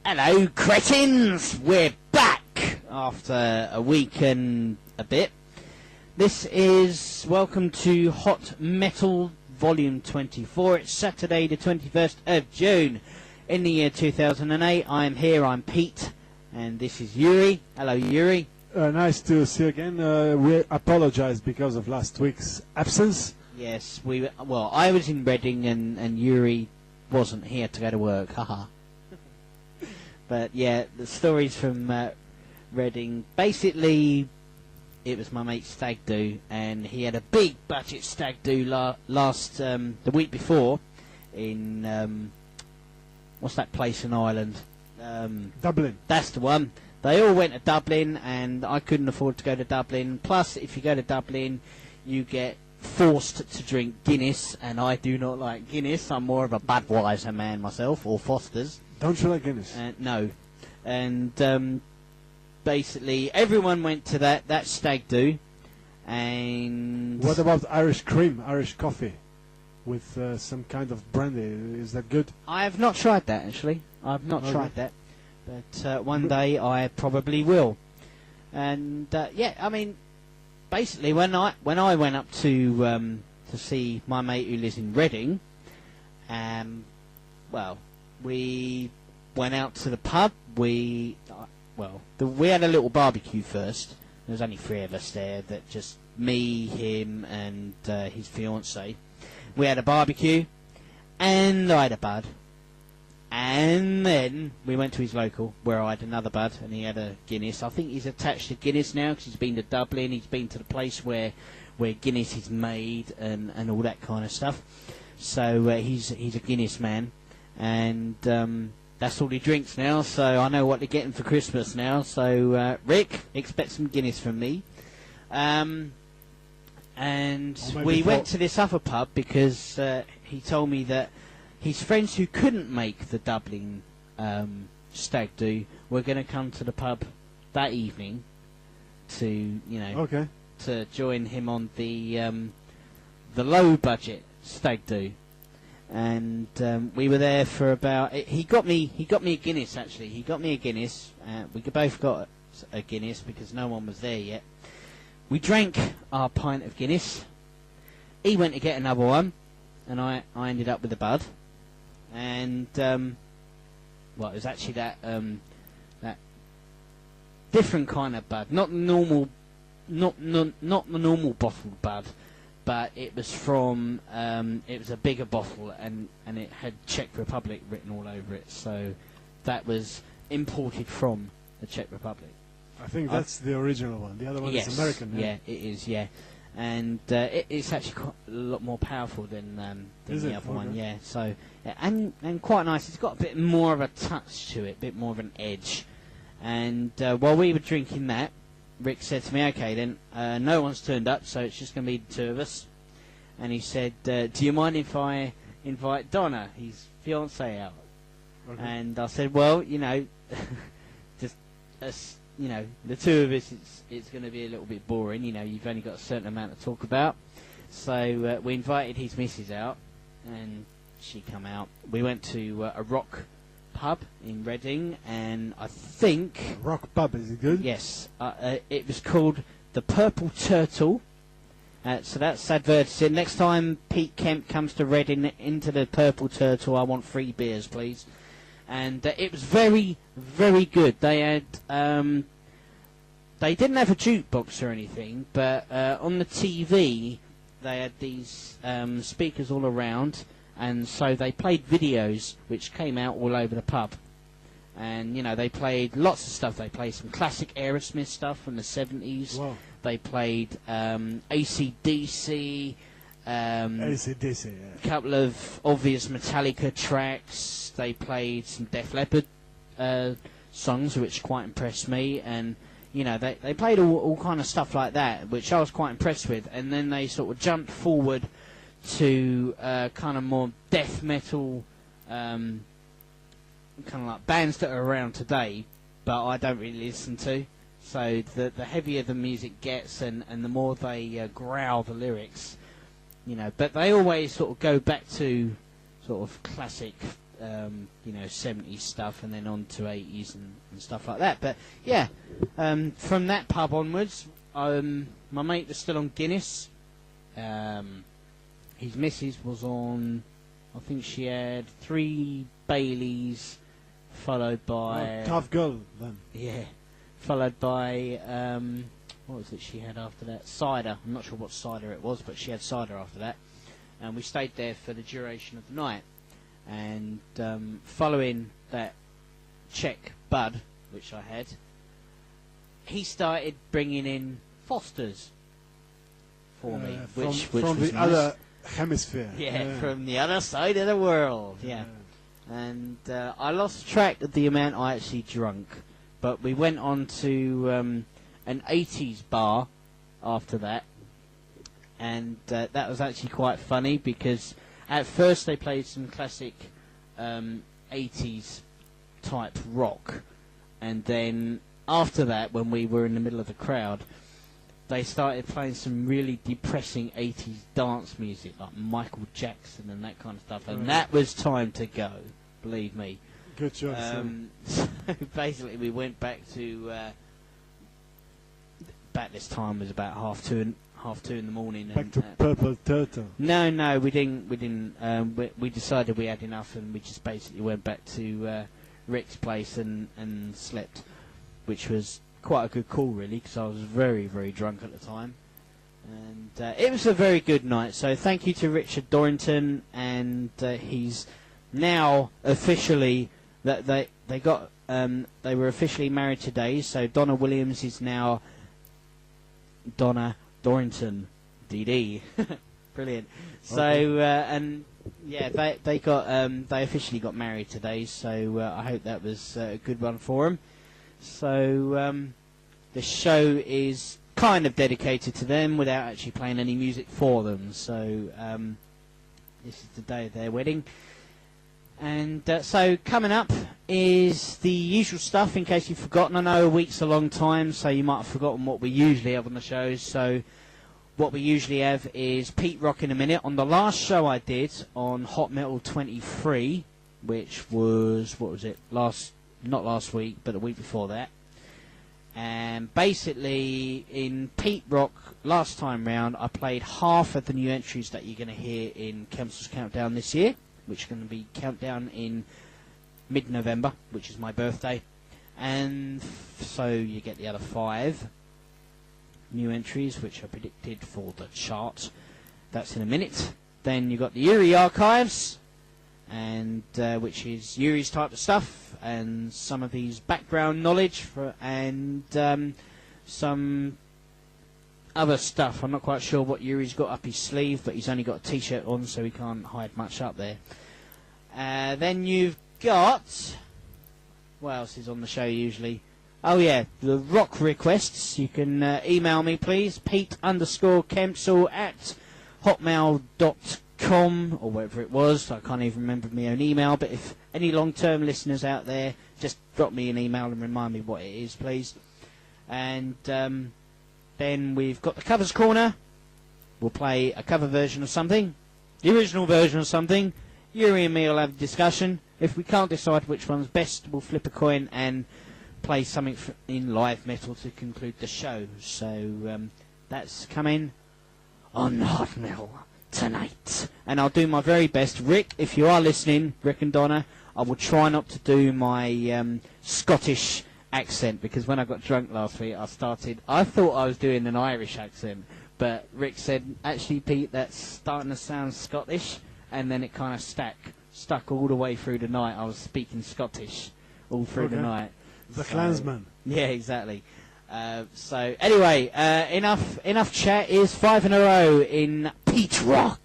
Hello, cretins! We're back after a week and a bit. This is welcome to Hot Metal Volume 24. It's Saturday the 21st of June in the year 2008. I'm here, I'm Pete, and this is Jurij. Hello, Jurij. Nice to see you again. We apologize because of last week's absence. Yes, I was in Reading and Jurij wasn't here to go to work, haha. But yeah, the stories from Reading, basically it was my mate's stag do, and he had a big budget stag do the week before in, what's that place in Ireland? Dublin. That's the one. They all went to Dublin, and I couldn't afford to go to Dublin. Plus, if you go to Dublin, you get forced to drink Guinness, and I do not like Guinness. I'm more of a Budweiser man myself, or Foster's. Don't you like Guinness? No. And basically, everyone went to that stag do, and... What about Irish cream, Irish coffee, with some kind of brandy? Is that good? I have not tried that, actually. I have not tried that. But one day I probably will. And, yeah, I mean, basically, when I went up to see my mate who lives in Reading, we went out to the pub. We had a little barbecue first. There was only three of us there, that just me, him, and his fiancée. We had a barbecue, and I had a bud. And then we went to his local, where I had another bud, and he had a Guinness. I think he's attached to Guinness now, because he's been to Dublin. He's been to the place where Guinness is made, and all that kind of stuff. So he's a Guinness man. And that's all he drinks now, so I know what to get him for Christmas now. So Rick, expect some Guinness from me. And we went to this other pub because he told me that his friends who couldn't make the Dublin stag do were going to come to the pub that evening to to join him on the low budget stag do. And we were there for about. He got me a Guinness, actually. He got me a Guinness. We both got a Guinness because no one was there yet. We drank our pint of Guinness. He went to get another one, and I ended up with a bud. And it was actually that different kind of bud, not the normal bottled bud. But it was from, it was a bigger bottle, and it had Czech Republic written all over it. So that was imported from the Czech Republic. I think that's the original one. The other one is American. Yeah, it is, yeah. And it's actually quite a lot more powerful than the other one, yeah. So, and quite nice. It's got a bit more of a touch to it, a bit more of an edge. And while we were drinking that, Rick said to me, okay then, no one's turned up, so it's just going to be the two of us. And he said, do you mind if I invite Donna, his fiancée, out? Okay. And I said, well, just us, the two of us, it's going to be a little bit boring, you've only got a certain amount to talk about. So we invited his missus out, and she come out. We went to a rock pub in Reading, and I think rock pub, is it good? Yes, it was called the Purple Turtle. So that's advertising. Next time Pete Kemp comes to Reading into the Purple Turtle, I want 3 beers, please. And it was very, very good. They had they didn't have a jukebox or anything, but on the TV they had these speakers all around. And so they played videos which came out all over the pub. And, they played lots of stuff. They played some classic Aerosmith stuff from the 70s. Wow. They played AC/DC. AC/DC, yeah. A couple of obvious Metallica tracks. They played some Def Leppard songs, which quite impressed me. And, they played all kind of stuff like that, which I was quite impressed with. And then they sort of jumped forward to kind of more death metal, kind of like bands that are around today, but I don't really listen to. So the heavier the music gets, and the more they growl the lyrics, but they always sort of go back to sort of classic 70s stuff, and then on to 80s and stuff like that. But yeah, from that pub onwards, my mate was still on Guinness. His missus was on, I think she had 3 Baileys, followed by... tough girl, then. Yeah, followed by, what was it she had after that? Cider. I'm not sure what cider it was, but she had cider after that. And we stayed there for the duration of the night. And following that Czech bud, which I had, he started bringing in Fosters for me, which from was the nice. other hemisphere. Yeah, from the other side of the world. Yeah. And I lost track of the amount I actually drunk, but we went on to an 80s bar after that, and that was actually quite funny because at first they played some classic 80s type rock, and then after that, when we were in the middle of the crowd, they started playing some really depressing 80s dance music, like Michael Jackson and that kind of stuff, and that was time to go, believe me. Good choice. So basically, we went back to... back this time was about half two in the morning. Back to Purple Turtle. No, we didn't. We decided we had enough, and we just basically went back to Rick's place and slept, which was quite a good call, really, because I was very, very drunk at the time. And it was a very good night. So thank you to Richard Dorrington, and he's now officially that they were officially married today. So Donna Williams is now Donna Dorrington, DD. Brilliant. So and yeah, they officially got married today. So I hope that was a good one for them. So the show is kind of dedicated to them without actually playing any music for them. So this is the day of their wedding. And so coming up is the usual stuff, in case you've forgotten. I know a week's a long time, so you might have forgotten what we usually have on the shows. So what we usually have is Peterock in a minute. On the last show I did on Hot Metal 23, which was, what was it, not last week, but the week before that. And basically, in Peterock, last time round, I played half of the new entries that you're going to hear in Chemicals Countdown this year, which is going to be Countdown in mid-November, which is my birthday. And so you get the other 5 new entries, which are predicted for the chart. That's in a minute. Then you've got the Jurij archives, and which is Jurij type of stuff, and some of his background knowledge, and some other stuff. I'm not quite sure what Jurij's got up his sleeve, but he's only got a t-shirt on, so he can't hide much up there. Then you've got... what else is on the show usually? Oh yeah, the rock requests. You can email me, please, Pete_Kempsall at hotmail.com, or whatever it was. I can't even remember my own email, but if any long-term listeners out there, just drop me an email and remind me what it is, please. And then we've got the covers corner. We'll play a cover version of something, the original version of something. Jurij and me will have a discussion. If we can't decide which one's best, we'll flip a coin and play something in live metal to conclude the show. So that's coming on Hot Metal tonight. And I'll do my very best. Rick, if you are listening, Rick and Donna, I will try not to do my Scottish accent, because when I got drunk last week, I thought I was doing an Irish accent, but Rick said, actually, Pete, that's starting to sound Scottish, and then it kind of stuck all the way through the night. I was speaking Scottish all through the night. The Klansman. Yeah, exactly. So anyway, enough chat. Is 5 in a row in Peterock.